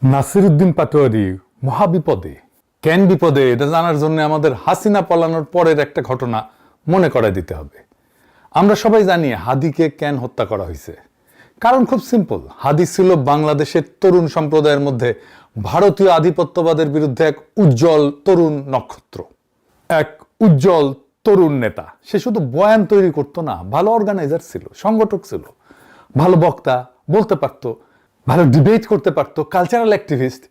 নাসিরউদ্দিন পাটোয়ারি মহাবিপদে। কেন বিপদে এটা জানার জন্য আমাদের হাসিনা পলানোর পরের একটা ঘটনা মনে করায় দিতে হবে। আমরা সবাই জানি হাদিকে কেন হত্যা করা হয়েছে। কারণ খুব সিম্পল, হাদি ছিল বাংলাদেশের তরুণ সম্প্রদায়ের মধ্যে ভারতীয় আধিপত্যবাদের বিরুদ্ধে এক উজ্জ্বল তরুণ নক্ষত্র, এক উজ্জ্বল তরুণ নেতা। সে শুধু বয়ান তৈরি করতো না, ভালো অর্গানাইজার ছিল, সংগঠক ছিল, ভালো বক্তা, বলতে পারতো, ভালো ডিবেট করতে পারতো, কালচারাল অ্যাক্টিভিস্ট।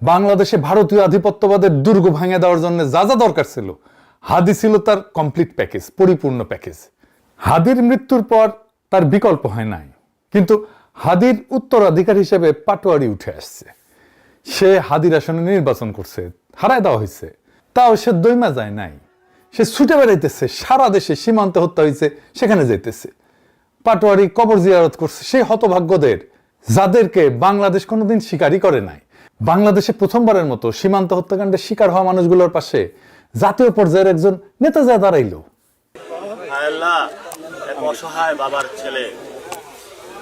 বাংলাদেশে ভারতীয় আধিপত্যবাদের দুর্গ ভাঙে দেওয়ার জন্য যা যা দরকার ছিল, হাদি ছিল তার কমপ্লিট প্যাকেজ, পরিপূর্ণ প্যাকেজ। হাদির মৃত্যুর পর তার বিকল্প হয় নাই, কিন্তু হাদির উত্তরাধিকার হিসেবে পাটোয়ারি উঠে আসছে। সে হাদির আসনে নির্বাচন করছে, হারায় দেওয়া হয়েছে, তাও সে দৈমা যায় নাই। সে ছুটে বেড়াইতেছে, সারা দেশে সীমান্তে হত্যা হয়েছে সেখানে যাইতেছে। পাটোয়ারি কবর জিয়ারত করছে সেই হতভাগ্যদের, যাদেরকে বাংলাদেশ কোনোদিন স্বীকারই করে নাই। বাংলাদেশে প্রথমবারের মতো সীমান্ত হত্যাকাণ্ডের শিকার হওয়া মানুষগুলোর পাশে জাতীয় পর্যায়ের একজন নেতা যা দাঁড়াইলো। এক অসহায় বাবার ছেলে,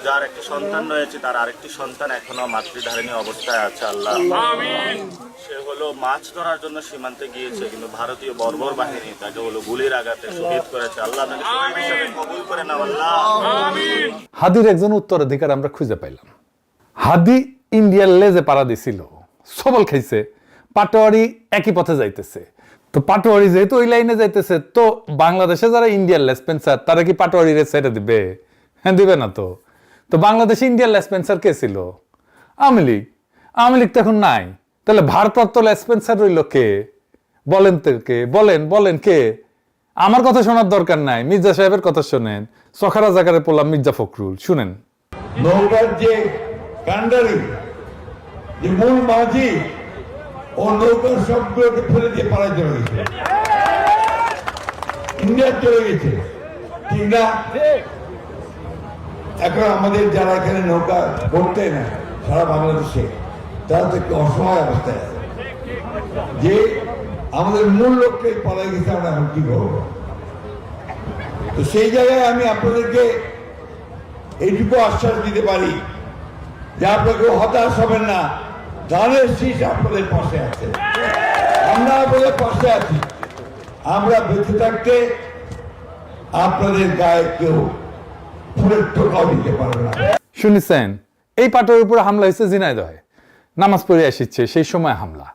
যার একটি সন্তান রয়েছে, তার আরেকটি সন্তান এখনো মাতৃধারিণী অবস্থায় আছে। আল্লাহ, সে হলো মাছ ধরার জন্য সীমান্তে গিয়েছে, কিন্তু ভারতীয় বর্বর বাহিনী তাকে হলো গুলির আঘাতে শহীদ করেছে। আল্লাহ তাকে শহীদ হিসেবে কবুল করে নাও। আল্লাহ, হাদির একজন উত্তরাধিকার আমরা খুঁজে পাইলাম। হাদি ইন্ডিয়ার লেজে পাড়া দিছিল, সবল খাইছে। পাটোয়ারি একই পথে যাইতেছে। তো পাটোয়ারি যেহেতু ওই লাইনে যাইতেছে, তো বাংলাদেশে যারা ইন্ডিয়ার লেসপেন্সার তারা কি পাটোয়ারির ছেড়ে দিবে? হ্যাঁ, দিবে না। তো তো বাংলাদেশে ইন্ডিয়ার লেসপেন্সার কে ছিল? আওয়ামী লীগ। আওয়ামী লীগ তো এখন নাই, তাহলে ভারপ্রাপ্ত লেসপেন্সার রইল কে? বলেন তো কে? বলেন বলেন কে? আমার কথা শোনার দরকার নাই, মির্জা সাহেবের কথা শোনেন। সখারা জাগারে পড়লাম মির্জা ফখরুল, শুনেন। নৌকার যে কান্ডারি, যে মূল মাঝি, ও নৌকার সবগুলোকে ফেলে দিয়ে পাড়ায় চলে গেছে, ইন্ডিয়া চলে গেছে, ঠিক না? এখন আমাদের যারা এখানে নৌকা করতে না সারা বাংলাদেশে, তারা তো একটু অসহায় অবস্থায় আছে, যে আমাদের মূল লক্ষ্যে পালাই গেছে, আমরা এখন কি করবো? তো সেই জায়গায় আমি আপনাদেরকে এইটুকু আশ্বাস দিতে পারি যে আপনাকে হতাশ হবেন না, ধানের শীষ আপনাদের পাশে আছে, আমরা আপনাদের পাশে আছি। আমরা বেঁচে থাকতে আপনাদের গায়ে কেউ ফুলের টোকাও দিতে পারবে না। শুনেছেন, এই পাটোয়ারির উপরে হামলা হয়েছে ঝিনাইদহে। নামাজ পড়ে আসছে সেই সময় হামলা।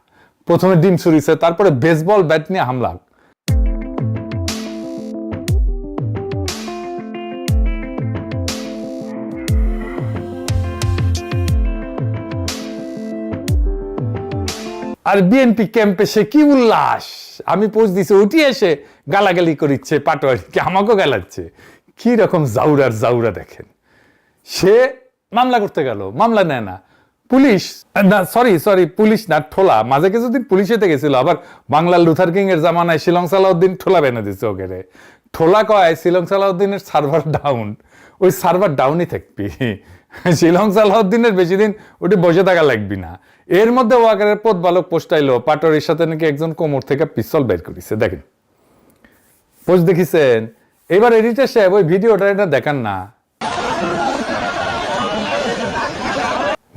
প্রথমে ডিম ছুরিছে, তারপরে বেসবল ব্যাট নিয়ে হামলা। আর বিএনপি ক্যাম্পে সে কি উল্লাস! আমি পোস্ট দিছি, উঠি এসে গালাগালি করিচ্ছে পাটোয়ারিকে, আমাকেও গালাচ্ছে। কি রকম জাউরার জাউরা দেখেন। সে মামলা করতে গেল, মামলা নেয় না। পুলিশ না, সরি পুলিশ না, ঠোলা। মাঝে কিছুদিন পুলিশেতে গেছিল, আবার বাংলার লুথার কিং এর জামানায় শিলং সালাউদ্দিন ঠোলা বেনে দিচ্ছে ওকে। ঠোলা কয় শিলং সালাউদ্দিনের সার্ভার ডাউন, ওই সার্ভার ডাউনই থাকবি। শিলং সালাউদ্দিনের বেশি দিন ওটি বসে থাকা লাগবি না। এর মধ্যে ওয়াকারের পথ বালক পোস্টাইলো পাটোয়ারির সাথে নাকি একজন কোমর থেকে পিস্তল বের করেছে। দেখেন পোস্ট দেখিছেন। এবার এডিটর সাহেব ওই ভিডিওটা এটা দেখান না,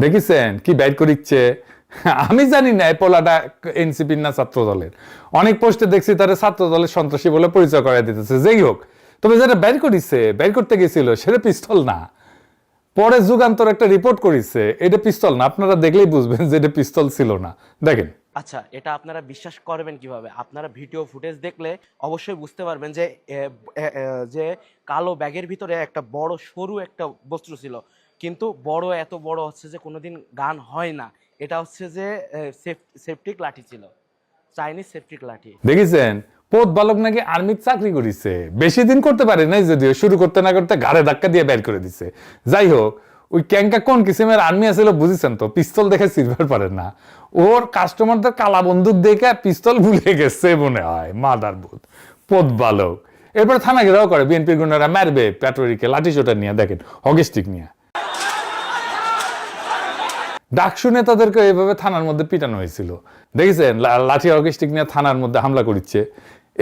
দেখিছেন কি বের করিচ্ছে? আমি জানি না এই পোলাটা এনসিপির না ছাত্র দলের। অনেক পোস্টে দেখছি তারা ছাত্র দলের সন্ত্রাসী বলে পরিচয় করাই দিতেছে। যেই হোক, তবে যেটা বের করিছে, বের করতে গেছিল সেটা পিস্তল না। পরে যুগান্তর একটা রিপোর্ট করেছে এটা পিস্তল না। আপনারা দেখলেই বুঝবেন যে এটা পিস্তল ছিল না। দেখেন। আচ্ছা, এটা আপনারা বিশ্বাস করবেন কিভাবে? আপনারা ভিডিও ফুটেজ দেখলে অবশ্যই বুঝতে পারবেন যে যে কালো ব্যাগের ভিতরে একটা বড় সরু একটা বস্তু ছিল, কিন্তু বড় এত বড় হচ্ছে যে কোনোদিন গান হয় না। এটা হচ্ছে যে সেফটিক লাঠি ছিল, চাইনিজ সেফটিক লাঠি। দেখেছেন, পথ বালক নাকি আর্মির চাকরি করেছে, বেশি দিন করতে পারে নাই, যদিও শুরু করতে না করতে ঘাড়ে ধাক্কা দিয়ে বের করে দিছে। যাই হোক, ওই ক্যাঙ্কা কোন কিসিমের আর্মি আছিল বুঝেছেন তো? পিস্তল দেখে সিলভার পারেন না। ওর কাস্টমারদের কালা বন্দুক দেখে পিস্তল ভুলে গেছে মনে হয়। মাদার বুধ পথ বালক। এরপর থানা ঘেরাও করে, বিএনপির গুন্ডারা মারবে পাটোয়ারিকে লাঠি চোটা নিয়ে। দেখেন, হকি স্টিক নিয়ে। ডাকসু নেতাদেরকে এইভাবে থানার মধ্যে পিটানো হয়েছিল। দেখেছেন, লাঠি হকি স্টিক নিয়ে থানার মধ্যে হামলা করছে।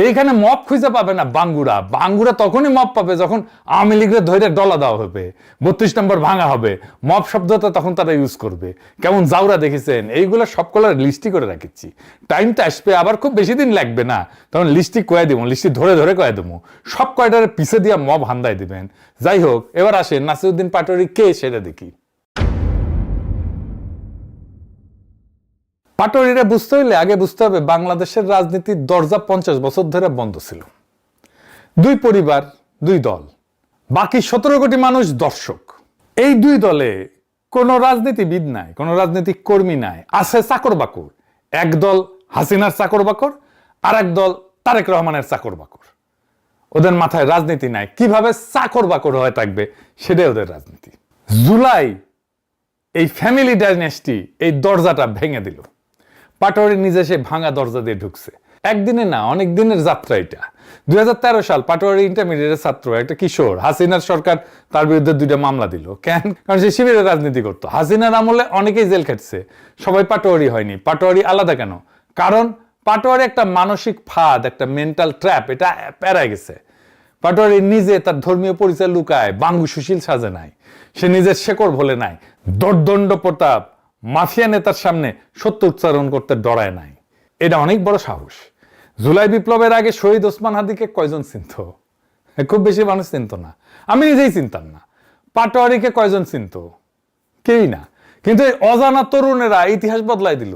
এইখানে মব খুঁজে পাবে না বাঙ্গুরা। বাঙ্গুরা তখনই মব পাবে যখন আওয়ামী লীগের ধৈর্য ডলা দেওয়া হবে, 32 নম্বর ভাঙা হবে, মব শব্দটা তখন তারা ইউজ করবে। কেমন জাউরা দেখেছেন? এইগুলো সব কলার লিস্টি করে রাখিছি, টাইমটা আসবে আবার খুব বেশি দিন লাগবে না, তখন লিস্টি কয়ে দিব, লিস্টি ধরে ধরে কয়ে দেবো, সব কয়টার পিছে দিয়া মব হান্দাই দিবেন। যাই হোক, এবার আসেন নাসিরউদ্দিন পাটোয়ারি কে সেটা দেখি। পাটোয়ারিরা বুঝতে হইলে আগে বুঝতে হবে বাংলাদেশের রাজনীতির দরজা 50 বছর ধরে বন্ধ ছিল। দুই পরিবার, দুই দল, বাকি 17 কোটি মানুষ দর্শক। এই দুই দলে কোনো রাজনীতিবিদ নাই, কোনো রাজনৈতিক কর্মী নাই, আছে চাকর বাকর। এক দল হাসিনার চাকর বাকর, আর এক দল তারেক রহমানের চাকর বাকর। ওদের মাথায় রাজনীতি নাই, কিভাবে চাকর বাকর হয়ে থাকবে সেটাই ওদের রাজনীতি। জুলাই এই ফ্যামিলি ডাইনেস্টি এই দরজাটা ভেঙে দিল। পাটোয়ারি নিজে সে ভাঙা দরজা দিয়ে ঢুকছে। একদিনে না, অনেক দিনের যাত্রা এটা। 2013 সাল পাটোয়ারি ইন্টারমিডিয়েটের ছাত্র, একটা কিশোর। হাসিনার সরকার তার বিরুদ্ধে 2টা মামলা দিল। কেন? কারণ সে শিবিরের রাজনীতি করতো। হাসিনার আমলে অনেকেই জেল খাটছে, সবাই পাটোয়ারি হয়নি। পাটোয়ারি আলাদা কেন? কারণ পাটোয়ারি একটা মানসিক ফাঁদ, একটা মেন্টাল ট্র্যাপ, এটা পেরায় গেছে। পাটোয়ারি নিজে তার ধর্মীয় পরিচয় লুকায়, বাঙ্গু সুশীল সাজে নাই, সে নিজের শেকড় ভোলে নাই, দর্দণ্ড প্রতাপ মাফিয়া নেতার সামনে সত্য উচ্চারণ করতে ডরায় নাই। এটা অনেক বড় সাহস। জুলাই বিপ্লবের আগে শহীদ ওসমান হাদিকে কয়জন চিনত? খুব বেশি মানুষ চিনত না, আমি নিজেই চিনতাম না। পাটোয়ারিকে কয়জন চিনত? কেউই না। কিন্তু এই অজানা তরুণেরা ইতিহাস বদলাই দিল।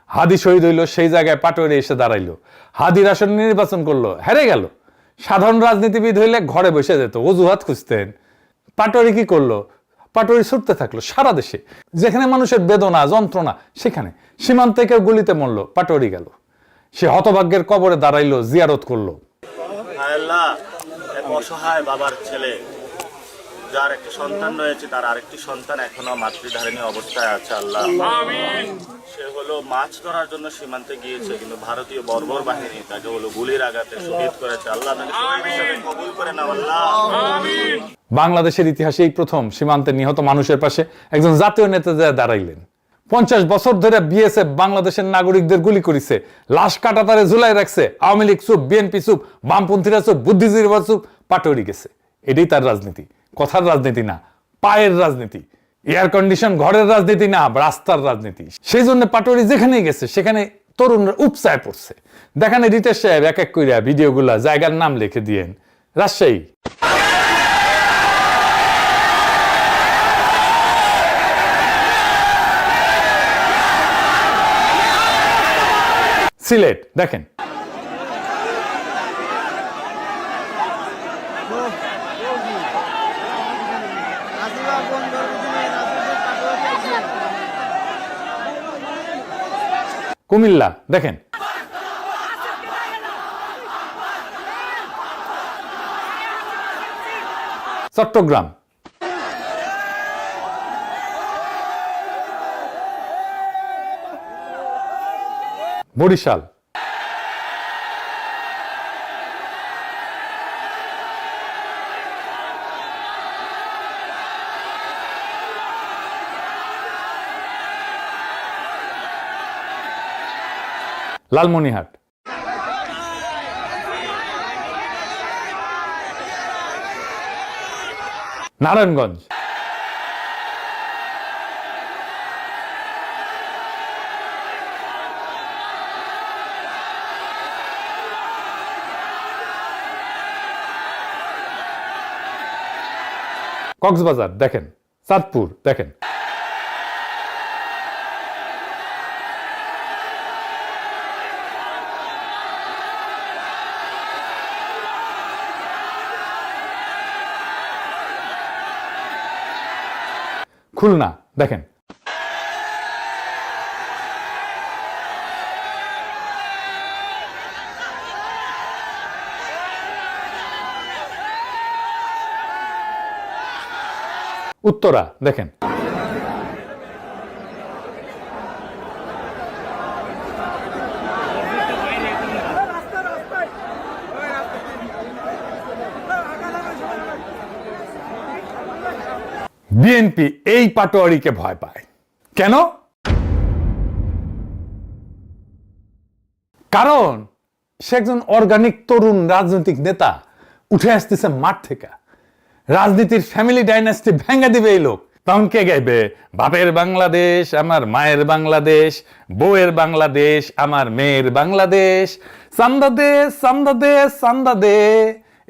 হাদি শহীদ হইল, সেই জায়গায় পাটোয়ারি এসে দাঁড়াইলো। হাদির আসন নির্বাচন করলো, হেরে গেল। সাধারণ রাজনীতিবিদ হইলে ঘরে বসে যেত, অজুহাত খুঁজতেন। পাটোয়ারি কি করলো? পাটোয়ারি ছুটতে থাকলো সারা দেশে, যেখানে মানুষের বেদনা যন্ত্রণা, সেখানে। সীমান্তে কেউ গুলিতে মরলো, পাটোয়ারি গেল। সে হতভাগ্যের কবরে দাঁড়াইলো, জিয়ারত করলো। আল্লাহ, এক অসহায় বাবার ছেলে, যার একটি সন্তান রয়েছে, তার আরেকটি সন্তান এখনো মাতৃধারিণী অবস্থায় আছে। আল্লাহ, সে হলো মাছ ধরার জন্য সীমান্তে গিয়েছে, কিন্তু ভারতীয় বর্বর বাহিনী তাকে হলো গুলির আঘাতে শহীদ করেছে। আল্লাহ তাকে শহীদ হিসেবে কবুল করে নাও। আল্লাহ, বাংলাদেশের ইতিহাসে এই প্রথম সীমান্তে নিহত মানুষের পাশে একজন জাতীয় নেতা দাঁড়াইলেন। 50 বছর ধরে বিএসএফ বাংলাদেশের নাগরিকদের গুলি করেছে, লাশ কাটাতারে ঝুলাই রাখছে। আওয়ামী লীগ চুপ, বিএনপি চুপ, বামপন্থীরা চুপ, বুদ্ধিজীবীরা চুপ, পাটোয়ারি গেছে। এটাই তার রাজনীতি। কথার রাজনীতি না, পায়ের রাজনীতি। এয়ার কন্ডিশন ঘরের রাজনীতি না, রাস্তার রাজনীতি। সেই জন্য পাটোয়ারি যেখানেই গেছে সেখানে তরুণরা উপচায় পড়ছে। দেখেন রিতেশ সাহেব এক এক কইরা ভিডিওগুলা জায়গার নাম লিখে দিয়েন। রাজশাহী, সিলেট, দেখেন কুমিল্লা, দেখেন চট্টগ্রাম, বরিশাল, লালমনিরহাট, নারায়ণগঞ্জ, কক্সবাজার, দেখেন চাঁদপুর, দেখেন খুলনা, দেখেন উত্তরা, দেখেন বিএনপি এই পাটোয়ারিকে ভয় পায়। কেন? কারণ সে একজন অর্গানিক তরুণ রাজনৈতিক নেতা, উঠে আসতেছে মাঠ থেকে। রাজনীতির ফ্যামিলি ডাইনাস্টি ভেঙে দিবে এই লোক। তখন কে গাইবে? বাপের বাংলাদেশ আমার মায়ের বাংলাদেশ, বউয়ের বাংলাদেশ আমার মেয়ের বাংলাদেশ, চান্দা দে চান্দা দে চান্দা দে।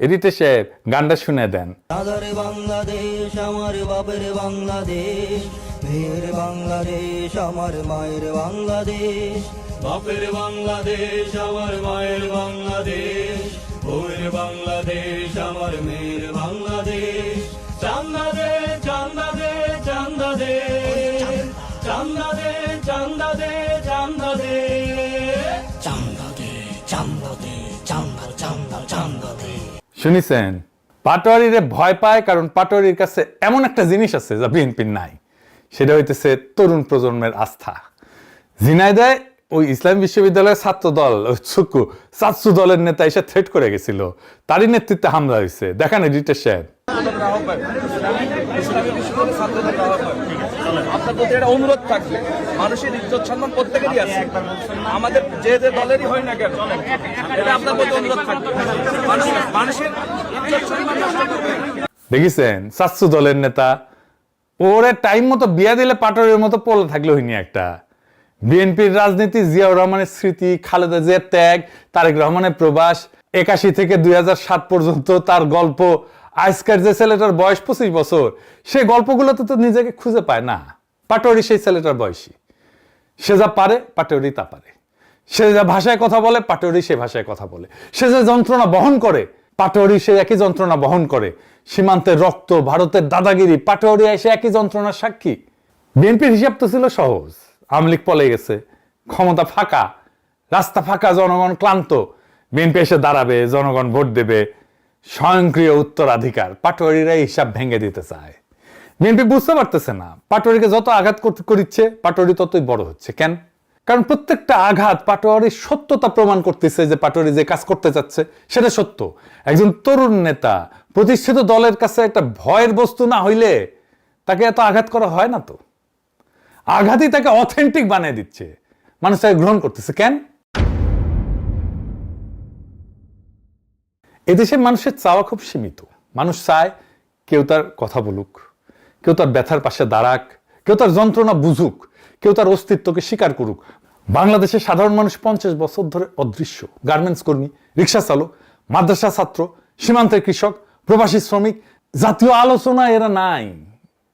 এডিটে সাহেব গানটা শুনে দেন। দাদারে বাংলাদেশ আমার বাপের বাংলাদেশ, মেয়ের বাংলাদেশ আমার মায়ের বাংলাদেশ, বাপের বাংলাদেশ আমার মায়ের বাংলাদেশ, বউয়ের বাংলাদেশ আমার মেয়ের বাংলাদেশ। চান্দা দে চান্দা দে চান্দা দে চান্দা দে চান্দা দে চান্দা দে চান্দা দে চান্দা দে চান্দা চান্দা চান্দা দে। শুনিছেন? পাটোয়ারিরে ভয় পায় কারণ পাটোয়ারির কাছে এমন একটা জিনিস আছে যা বিএনপির নাই, সেটা হইতেছে তরুণ প্রজন্মের আস্থা। ঝিনাইদহে ওই ইসলাম বিশ্ববিদ্যালয়ের ছাত্র দল ছাত্র দলের নেতা এসে থ্রেট করে গেছিল, তারই নেতৃত্বে হামলা হয়েছে। দেখান এডিটর সাহেব। আপনার প্রতি একটা অনুরোধ থাকবে, মানুষের ইজ্জত সম্মান প্রত্যেকেরই আছে, আমাদের যে যে দলেরই হয় না কেন, এটা আপনার প্রতি অনুরোধ থাকবে। মানুষের ইজ্জত সম্মান নষ্ট করবে। দেখেছেন ছাত্র দলের নেতা, ওরে টাইম মতো বিয়া দিলে পাটোয়ারির মতো পড়ে থাকলে হইনি একটা। বিএনপির রাজনীতি, জিয়াউর রহমানের স্মৃতি, খালেদা জিয়ার ত্যাগ, তারেক রহমানের প্রবাস, 81 থেকে 2007 পর্যন্ত তার গল্প। আজকের যে ছেলেটার বয়স 25 বছর, সে গল্পগুলোতে তো নিজেকে খুঁজে পায় না। পাটোয়ারি সেই ছেলেটার বয়সী, সে যা পারে পাটোয়ারি তা পারে, সে যা ভাষায় কথা বলে পাটোয়ারি সে ভাষায় কথা বলে, সে যে যন্ত্রণা বহন করে পাটোয়ারি সে একই যন্ত্রণা বহন করে। সীমান্তের রক্ত, ভারতের দাদাগিরি, পাটোয়ারি এসে একই যন্ত্রণার সাক্ষী। বিএনপির হিসাব তো ছিল সহজ, আওয়ামী লীগ পলে গেছে, ক্ষমতা ফাঁকা, রাস্তা ফাঁকা, জনগণ ক্লান্ত, বিএনপি এসে দাঁড়াবে, জনগণ ভোট দেবে, স্বয়ংক্রিয় উত্তরাধিকার। পাটোয়ারিরা হিসাব ভেঙে দিতে চায়। বিএনপি বুঝতে পারতেছে না, পাটোয়ারিকে যত আঘাত করিচ্ছে পাটোয়ারি ততই বড় হচ্ছে। কেন? কারণ প্রত্যেকটা আঘাত পাটোয়ারির সত্যতা প্রমাণ করতেছে যে পাটোয়ারি যে কাজ করতে চাচ্ছে সেটা সত্য। একজন তরুণ নেতা প্রতিষ্ঠিত দলের কাছে একটা ভয়ের বস্তু না হইলে তাকে এত আঘাত করা হয় না। তো আঘাতই তাকে অথেন্টিক বানিয়ে দিচ্ছে, মানুষ তাকে গ্রহণ করতেছে। কেন? এদেশের মানুষের চাওয়া খুব সীমিত। মানুষ চায় কেউ তার কথা বলুক, কেউ তার ব্যথার পাশে দাঁড়াক, কেউ তার যন্ত্রণা বুঝুক, কেউ তার অস্তিত্বকে স্বীকার করুক। বাংলাদেশের সাধারণ মানুষ 50 বছর ধরে অদৃশ্য। গার্মেন্টস কর্মী, রিক্সা চালক, মাদ্রাসা ছাত্র, সীমান্তের কৃষক, প্রবাসী শ্রমিক, জাতীয় আলোচনায় এরা নাই,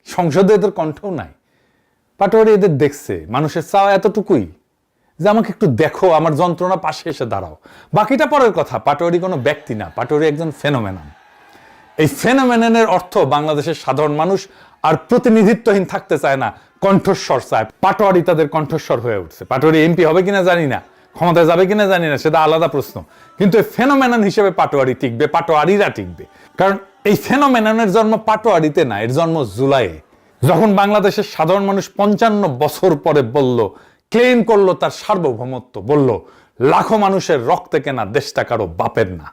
সংসদে এদের কণ্ঠও নাই। পাটোয়ারি এদের দেখছে। মানুষের চাওয়া এতটুকুই যে আমাকে একটু দেখো, আমার যন্ত্রণা পাশে এসে দাঁড়াও। বাকিটা পরের কথা। পাটোয়ারি কোনো ব্যক্তি না, পাটোয়ারি একজন ফেনোমেনন। এই ফেনোমেননের অর্থ বাংলাদেশের সাধারণ মানুষ আর প্রতিনিধিত্বহীন থাকতে চায় না, কণ্ঠস্বর চায়। পাটোয়ারি তাদের কণ্ঠস্বর হয়ে উঠছে। পাটোয়ারি এমপি হবে কিনা জানি না, ক্ষমতায় যাবে কিনা জানি না, সেটা আলাদা প্রশ্ন। কিন্তু এই ফেনোমেনন হিসেবে পাটোয়ারি টিকবে, পাটোয়ারিরা টিকবে। কারণ এই ফেনোমেননের জন্ম পাটোয়ারিতে না, এর জন্ম জুলাইয়ে, যখন বাংলাদেশের সাধারণ মানুষ 55 বছর পরে বলল, ক্লেম করলো তার সার্বভৌমত্ব, বলল লাখো মানুষের রক্তে কেনা দেশটা কারো বাপের না।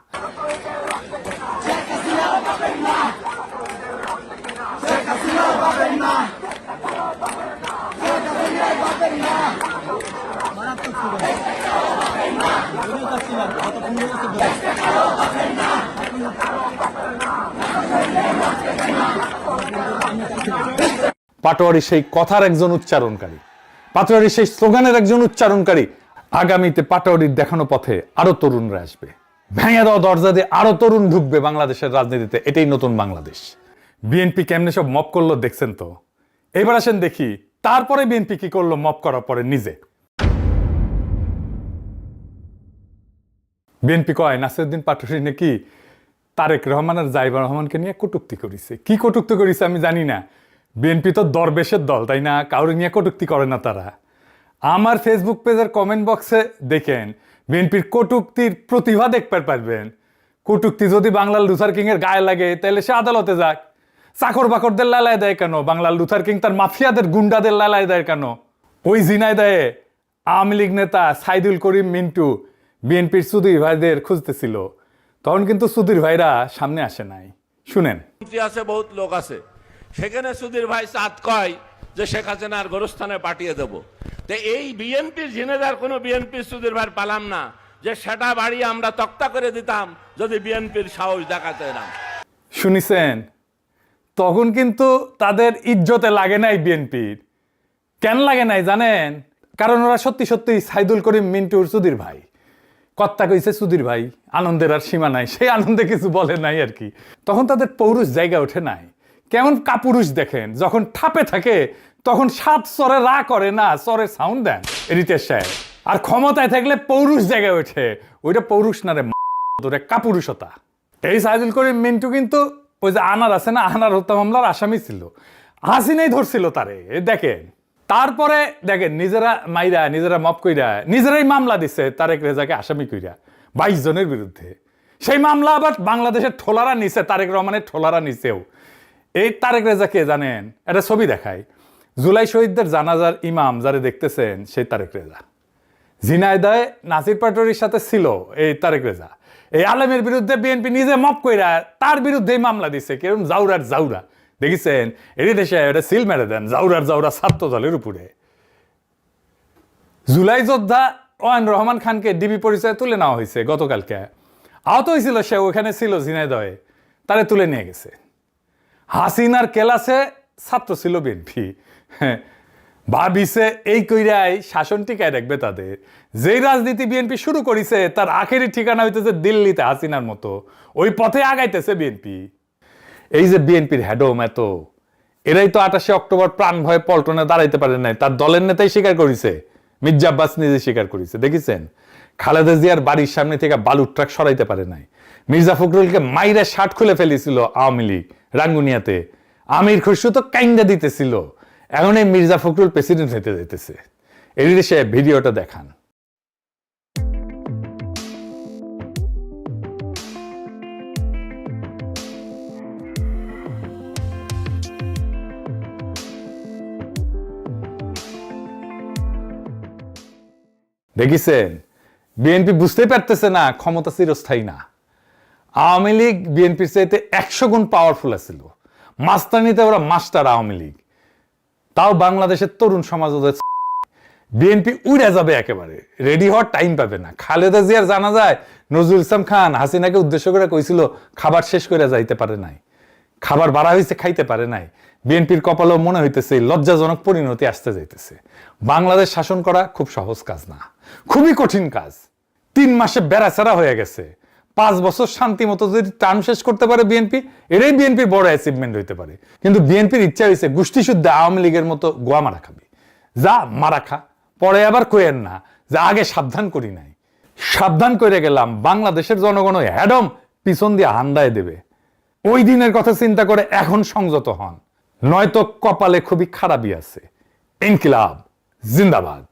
পাটোয়ারি সেই কথার একজন উচ্চারণকারী, পাটোয়ারি সেই স্লোগানের একজন উচ্চারণকারী। আগামীতে পাটোয়ারির দেখানো পথে আরো তরুণরা আসবে, ভেঙে দেওয়া দরজা দিয়ে আরো তরুণ ঢুকবে বাংলাদেশের রাজনীতিতে। এটাই নতুন বাংলাদেশ। বিএনপি কেমনে সব মপ করলো দেখছেন তো। এবার আসেন দেখি তারপরে বিএনপি কি করলো মপ করার পরে নিজে। বিএনপি কয় নাসিরউদ্দিন পাটোয়ারি নাকি তারেক রহমান আর জাইবার রহমানকে নিয়ে কটূক্তি করেছে। কি কটূক্তি করেছে আমি জানি না। বিএনপি তো দরবেশের দল, তাই না? কাউরে নিয়ে কটূক্তি করে না তারা। আমার ফেসবুক পেজের কমেন্ট বক্সে দেখেন, বিএনপির কটূক্তির প্রতিভা দেখতে পারবেন। কটূক্তি যদি বাংলার লুথার কিং এর গায়ে লাগে তাহলে সে আদালতে যাক। চাকর বাকরদের লালায় দেয় কেন? বাংলার লুথার কিং তার মাফিয়াদের গুন্ডাদের লালায় দেয় কেন? ওই ঝিনাইদহে আওয়ামী লীগ নেতা সাইদুল করিম মিন্টু বিএনপির সুধীর ভাইদের খুঁজতেছিল, তখন কিন্তু সুধীর ভাইরা সামনে আসে নাই। শুনেন। আছে বহুত লোক আছে, সেখানে সুধীর ভাই চাঁদ কয় যে শেখ হাসিনার গোরস্থানে পাঠিয়ে দেবো। তো এই বিএনপির ঝিনেদার কোনো বিএনপির সুধীর ভাই পালাম না, যে সেটা বাড়িয়ে আমরা তক্তা করে দিতাম যদি বিএনপির সাহস দেখাতে না। শুনিছেন, তখন কিন্তু তাদের ইজ্জতে লাগে নাই বিএনপির। কেন লাগে নাই জানেন? কারণ ওরা সত্যি সত্যি সাইদুল করিম মিন্টুর সুধীর ভাই। কর্তা কইছে সুধীর ভাই, আনন্দের আর সীমা নাই, সেই আনন্দে কিছু বলে নাই আর কি। তখন তাদের পৌরুষ জায়গা ওঠে নাই। কেমন কাপুরুষ দেখেন, যখন ঠাপে থাকে তখন সাত স্বরে রা করে না, স্বরের সাউন্ড দেন রিতেশ সাহেব। আর ক্ষমতায় থাকলে পৌরুষ জায়গায় ওঠে, ওইটা পৌরুষ না রে, তোরে কাপুরুষতা। এই সাইদুল করিম মিন্টু কিন্তু ওই যে আনার আছে না, আনার হত্যা মামলার আসামি ছিল, হাসিনাই ধরছিল তারে। দেখেন, তারপরে দেখেন নিজেরা মাইরা, নিজেরা মাপ কইরা, নিজেরাই মামলা দিছে তারেক রেজাকে আসামি কইরা 22 জনের বিরুদ্ধে। সেই মামলা আবার বাংলাদেশের ঠোলারা নিছে, তারেক রহমানের ঠোলারা নিছেও। এই তারেক রেজাকে জানেন, একটা ছবি দেখায়, জুলাই শহীদদের জানাজার ইমাম যারা দেখতেছেন সেই তারেক রেজা। ঝিনাইদহে নাসির পাটোয়ারির সাথে ছিল এই তারেক রেজা। এই আলেমের বিরুদ্ধে বিএনপি নিজে মাপ কইরা তার বিরুদ্ধেই মামলা দিছে। কেরম জাউরার জাউরা দেখেছেন, এটি দেশে এটা সিল মেরে দেন জাউরার জাউরা ছাত্র দলের উপরে। জুলাই যোদ্ধা ওয়ান রহমান খানকে ডিবি পরিচয়ে তুলে নেওয়া হয়েছে গতকালকে। আহত হয়েছিল সে, ওখানে ছিল ঝিনাইদহে, তারে তুলে নিয়ে গেছে। হাসিনার কেলাসে ছাত্র ছিল বিএনপি। ভাবিছে এই কইরাই শাসন টিকায় রাখবে তাদের। যেই রাজনীতি বিএনপি শুরু করেছে তার আখেরি ঠিকানা হইতেছে দিল্লিতে হাসিনার মতো, ওই পথে আগাইতেছে বিএনপি। এই যে বিএনপির হেডম এত, এরাই তো 28 অক্টোবর প্রাণ ভয়ে পল্টনে দাঁড়াইতে পারে নাই, তার দলের নেতাই স্বীকার করেছে, মির্জা আব্বাস নিজে স্বীকার করেছে। দেখেছেন, খালেদা জিয়ার বাড়ির সামনে থেকে বালুর ট্রাক সরাইতে পারে নাই। মির্জা ফখরুলকে মাইরে শার্ট খুলে ফেলেছিল আওয়ামী লীগ রাঙ্গুনিয়াতে। আমির খুশরু তো কাইন্দা দিতেছিল। এখন এই মির্জা ফখরুল প্রেসিডেন্ট হতে যাইতেছে। এর সে ভিডিওটা দেখান। দেখেছেন, বিএনপি বুঝতেই পারতেছে না ক্ষমতা চিরস্থায়ী না। আওয়ামী লীগ বিএনপির চাইতে 100 গুণ পাওয়ারফুল ছিল। মাস্তানিতে ওরা মাস্টার আওয়ামী লীগ। তাও বাংলাদেশের তরুণ সমাজ ওদের বিএনপি উড়ে যাবে একেবারে, রেডি হওয়ার টাইম পাবে না। খালেদা জিয়ার জানা যায় নজরুল ইসলাম খান হাসিনাকে উদ্দেশ্য করে কইছিল খাবার শেষ করে যাইতে পারে নাই, খাবার বাড়া হয়েছে খাইতে পারে নাই। বিএনপির কপালেও মনে হইতেছে লজ্জাজনক পরিণতি আসতে যাইতেছে। বাংলাদেশ শাসন করা খুব সহজ কাজ না, খুবই কঠিন কাজ। 3 মাসে বেড়াচেরা হয়ে গেছে। 5 বছর শান্তি মতো যদি টার্ম শেষ করতে পারে বিএনপি, এটাই বিএনপির বড় অ্যাচিভমেন্ট হইতে পারে। কিন্তু বিএনপির ইচ্ছা হয়েছে গোষ্ঠী শুদ্ধ আওয়ামী লীগের মতো গোয়া মারা খাবি। যা মারা খা, পরে আবার কইেন না যে আগে সাবধান করি নাই। সাবধান করে গেলাম, বাংলাদেশের জনগণ হ্যাডম পিছন দিয়ে হান্দায় দেবে। ওই দিনের কথা চিন্তা করে এখন সংযত হন, নয়তো কপালে খুবই খারাপই আছে। ইনকিলাব জিন্দাবাদ।